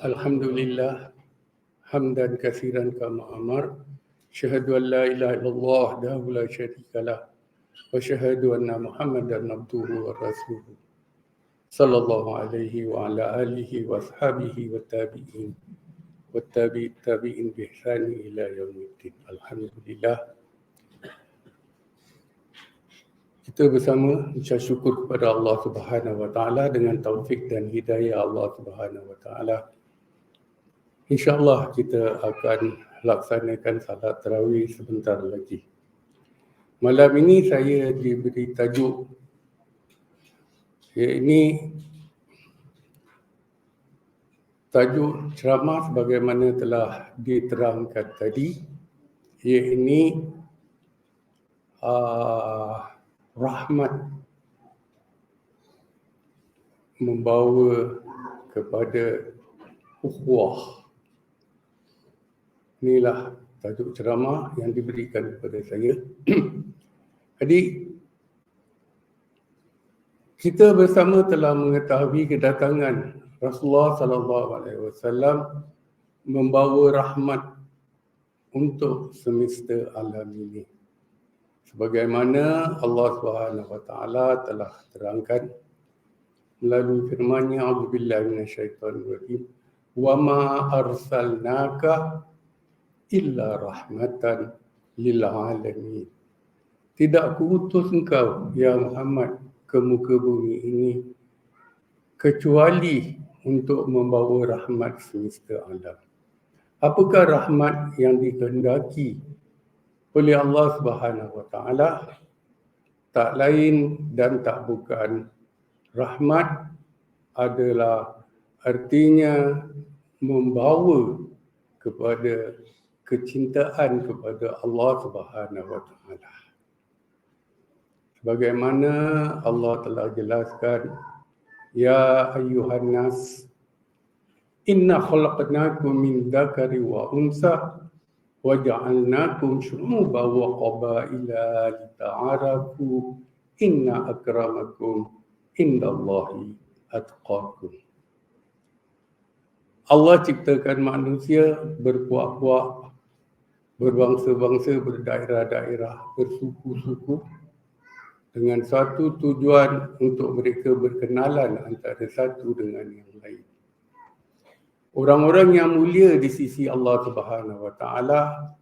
Alhamdulillah hamdan katsiran kama amar. Syahadu an la ilaha illallah wahdahu la syarikalah wa syahadu anna Muhammadan abduhu wa rasuluh. Sallallahu alaihi wa ala alihi wa ashabihi wa tabi'in wa tabi'in bi ihsani ila yaumiddin. Alhamdulillah. Kita bersama ucap syukur kepada Allah Subhanahu wa taala dengan taufik dan hidayah Allah Subhanahu wa taala. InsyaAllah kita akan laksanakan salat tarawih sebentar lagi. Malam ini saya diberi tajuk, iaitu tajuk ceramah sebagaimana telah diterangkan tadi, iaitu rahmat membawa kepada ukhuwah. Inilah tajuk ceramah yang diberikan kepada saya. Jadi, kita bersama telah mengetahui kedatangan Rasulullah sallallahu alaihi wasallam membawa rahmat untuk semesta alam ini. Sebagaimana Allah Subhanahu wa taala telah terangkan melalui firman-Nya, a'udzubillahi minasyaitonir rajim, wa ma arsalnaka illa rahmatan lil alamin. Tidak kuutus engkau ya Muhammad ke muka bumi ini kecuali untuk membawa rahmat semesta alam. Apakah rahmat yang dikehendaki oleh Allah Subhanahu wa taala? Tak lain dan tak bukan, rahmat adalah artinya membawa kepada kecintaan kepada Allah Subhanahu wa taala. Sebagaimana Allah telah jelaskan, ya ayyuhan nas inna khalaqnakum min dzakari wa unsa wa ja'alnakum syu'uban wa qabaila lita'arafu inna akramakum indallahi atqakum. Allah ciptakan manusia berpuak-puak, berbangsa-bangsa, berdaerah-daerah, bersuku-suku dengan satu tujuan untuk mereka berkenalan antara satu dengan yang lain. Orang-orang yang mulia di sisi Allah Subhanahu wa taala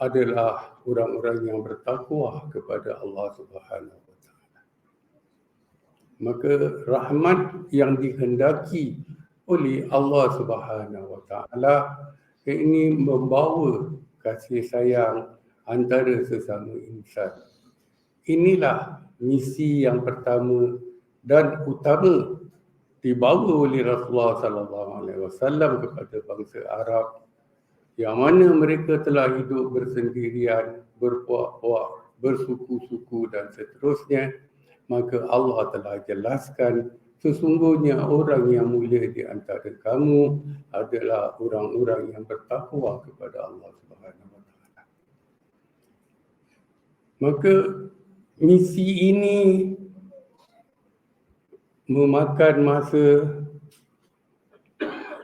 adalah orang-orang yang bertakwa kepada Allah Subhanahu wa taala. Maka rahmat yang dikehendaki oleh Allah Subhanahu wa taala ini membawa kasih sayang antara sesama insan. Inilah misi yang pertama dan utama dibawa oleh Rasulullah sallallahu alaihi wasallam kepada bangsa Arab yang mana mereka telah hidup bersendirian, berpuak-puak, bersuku-suku dan seterusnya. Maka Allah telah jelaskan, sesungguhnya orang yang mulia di antara kamu adalah orang-orang yang bertakwa kepada Allah Subhanahu wa taala. Maka misi ini memakan masa,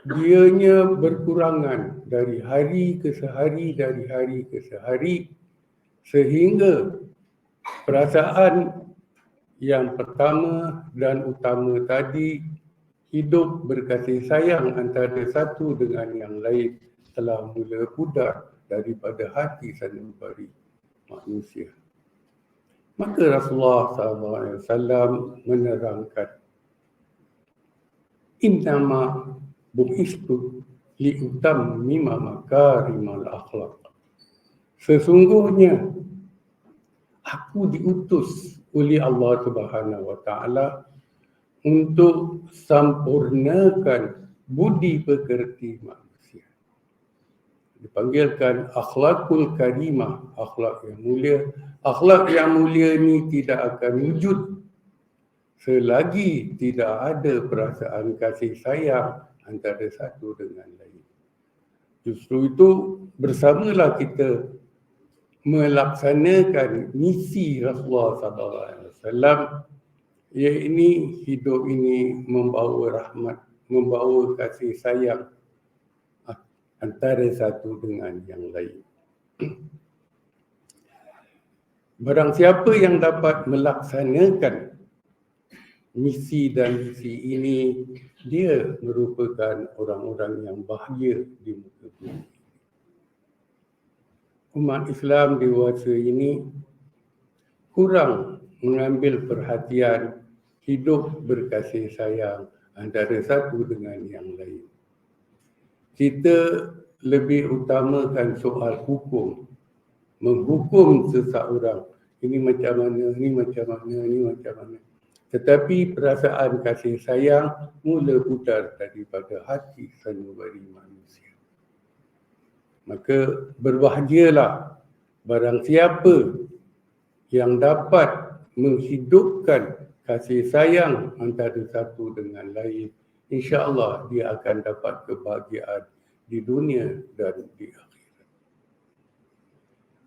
dianya berkurangan dari hari ke sehari, sehingga perasaan yang pertama dan utama tadi, hidup berkasih sayang antara satu dengan yang lain, telah mula pudar daripada hati sanubari manusia. Maka Rasulullah SAW menerangkan, innama bu'istu liutammima makarimal akhlaq. Sesungguhnya aku diutus oleh Allah Subhanahu wa taala untuk sempurnakan budi pekerti manusia. Dipanggilkan akhlakul karimah, akhlak yang mulia. Akhlak yang mulia ini tidak akan wujud selagi tidak ada perasaan kasih sayang antara satu dengan lain. Justru itu bersamalah kita melaksanakan misi Rasulullah SAW, iaitu hidup ini membawa rahmat, membawa kasih sayang antara satu dengan yang lain. Barang siapa yang dapat melaksanakan misi dan visi ini, dia merupakan orang-orang yang bahagia di muka bumi. Umat Islam dewasa ini kurang mengambil perhatian hidup berkasih sayang antara satu dengan yang lain. Kita lebih utamakan soal hukum, menghukum seseorang. Ini macam mana, ini macam mana, ini macam mana. Tetapi perasaan kasih sayang mula pudar daripada hati sanubari manusia. Maka berbahagialah barang siapa yang dapat menghidupkan kasih sayang antara satu dengan lain, insya-Allah dia akan dapat kebahagiaan di dunia dan di akhirat.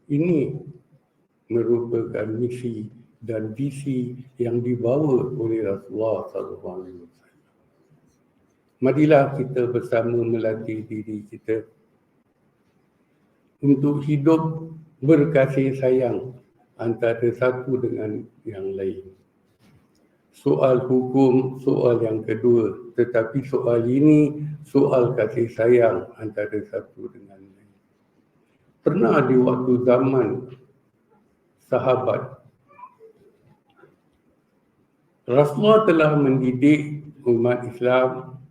Ini merupakan misi dan visi yang dibawa oleh Rasulullah SAW. Marilah kita bersama melatih diri kita untuk hidup berkasih sayang antara satu dengan yang lain. Soal hukum, soal yang kedua. Tetapi soal ini, soal kasih sayang antara satu dengan lain. Pernah di waktu zaman sahabat, Rasulullah telah mendidik umat Islam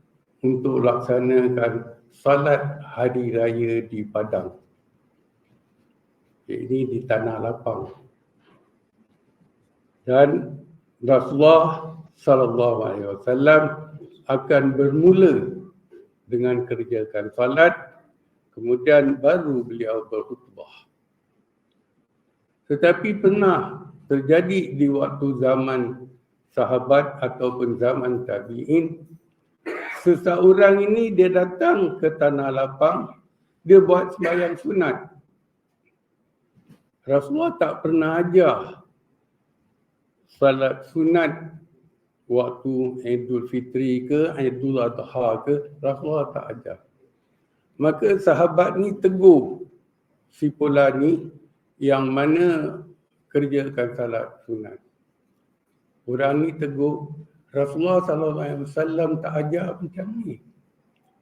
untuk laksanakan salat hari raya di padang. Ini di tanah lapang. Dan Rasulullah SAW akan bermula dengan kerjakan salat, kemudian baru beliau berkhutbah. Tetapi pernah terjadi di waktu zaman sahabat ataupun zaman tabi'in, seseorang ini dia datang ke tanah lapang, dia buat sembahyang sunat. Rasulullah tak pernah ajar salat sunat waktu Idul Fitri ke Idul Adha ke, Rasulullah tak ajar. Maka sahabat ni tegur si pula ni yang mana kerjakan salat sunat. Orang ni tegur, Rasulullah SAW tak ajar macam ni.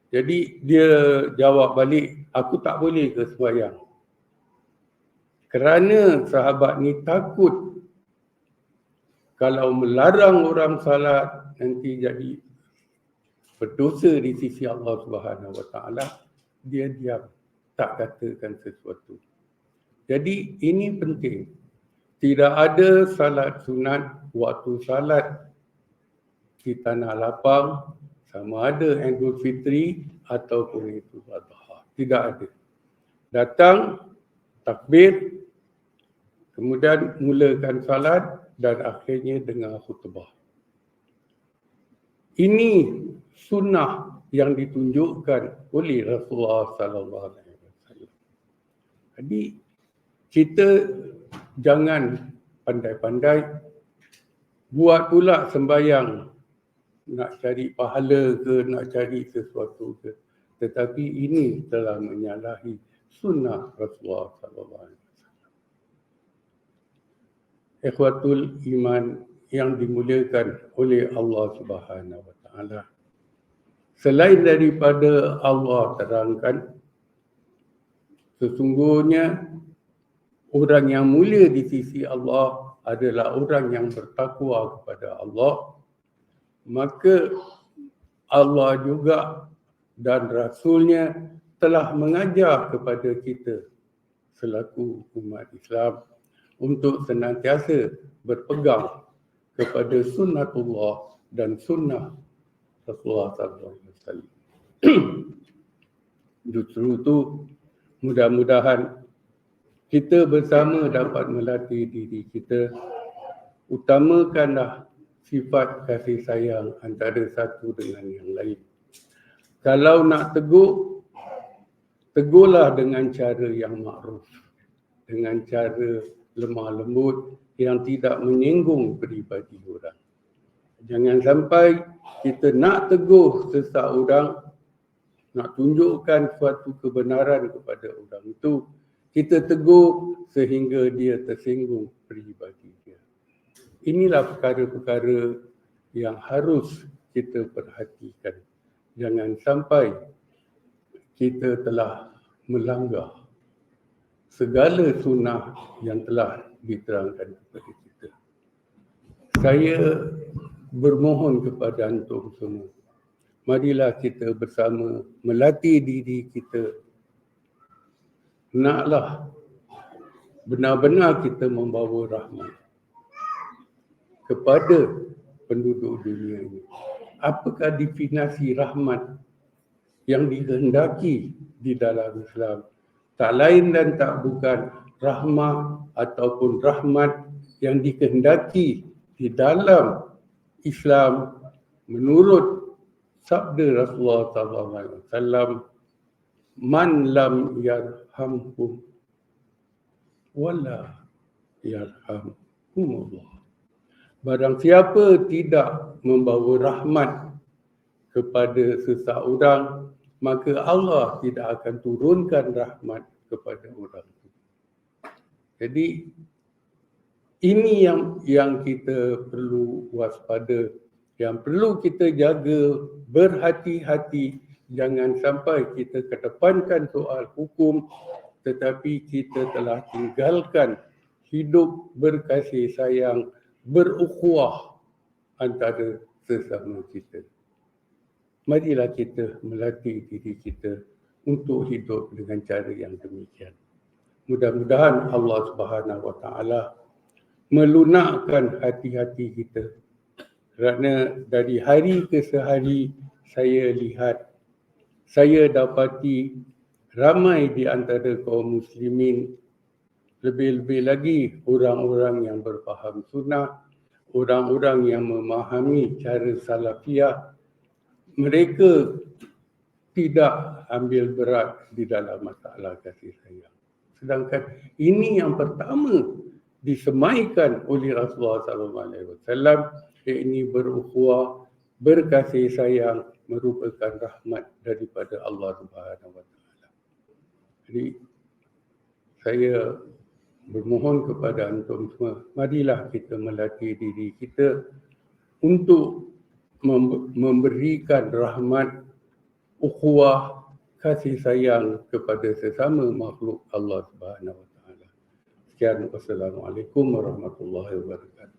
Jadi dia jawab balik, aku tak boleh ke sembahyang. Kerana sahabat ni takut kalau melarang orang salat nanti jadi berdosa di sisi Allah Subhanahu Wa Taala, dia diam, tak katakan sesuatu. Jadi ini penting. Tidak ada salat sunat waktu salat di tanah lapang, sama ada Idul Fitri ataupun Idul Adha. Tidak ada. Datang, takbir, kemudian mulakan salat dan akhirnya dengar khutbah. Ini sunnah yang ditunjukkan oleh Rasulullah SAW. Jadi kita jangan pandai-pandai buat pula sembahyang nak cari pahala ke, nak cari sesuatu ke. Tetapi ini telah menyalahi sunnah Rasulullah SAW. Ikhwatul iman yang dimuliakan oleh Allah Subhanahu Wa Taala. Selain daripada Allah terangkan, sesungguhnya orang yang mulia di sisi Allah adalah orang yang bertakwa kepada Allah. Maka Allah juga dan Rasulnya telah mengajar kepada kita selaku umat Islam untuk senantiasa berpegang kepada sunnatullah dan sunnah Rasulullah SAW. Justru itu mudah-mudahan kita bersama dapat melatih diri kita, utamakanlah sifat kasih sayang antara satu dengan yang lain. Kalau nak tegur, tegurlah dengan cara yang makruf, dengan cara lemah lembut yang tidak menyinggung peribadi orang. Jangan sampai kita nak tegur seseorang nak tunjukkan suatu kebenaran kepada orang itu, kita tegur sehingga dia tersinggung peribadi dia. Inilah perkara-perkara yang harus kita perhatikan. Jangan sampai kita telah melanggar segala sunnah yang telah diterangkan kepada kita. Saya bermohon kepada antum semua, marilah kita bersama melatih diri kita. Naklah benar-benar kita membawa rahmat kepada penduduk dunia ini. Apakah definisi rahmat yang dikehendaki di dalam Islam? Tak lain dan tak bukan rahmah ataupun rahmat yang dikehendaki di dalam Islam menurut sabda Rasulullah SAW, man lam yarhamhum wala yarhamhumullah. Barang siapa tidak membawa rahmat kepada seseorang, maka Allah tidak akan turunkan rahmat kepada orang itu. Jadi ini yang kita perlu waspada, yang perlu kita jaga berhati-hati. Jangan sampai kita kedepankan soal hukum, tetapi kita telah tinggalkan hidup berkasih sayang, berukhuwah antara sesama kita. Marilah kita melatih diri kita untuk hidup dengan cara yang demikian. Mudah-mudahan Allah Subhanahu Wa Taala melunakkan hati-hati kita. Kerana dari hari ke sehari saya lihat, saya dapati ramai di antara kaum muslimin, lebih-lebih lagi orang-orang yang berfaham sunnah, orang-orang yang memahami cara salafiyah, mereka tidak ambil berat di dalam masalah kasih sayang. Sedangkan ini yang pertama disemaikan oleh Rasulullah SAW, iaitu berukhuwah, berkasih sayang, merupakan rahmat daripada Allah Subhanahu Wa Taala. Jadi saya bermohon kepada antum semua, marilah kita melatih diri kita untuk memberikan rahmat, ukhuwah, kasih sayang kepada sesama makhluk Allah Subhanahu Wa Taala. Sekian, wassalamualaikum warahmatullahi wabarakatuh.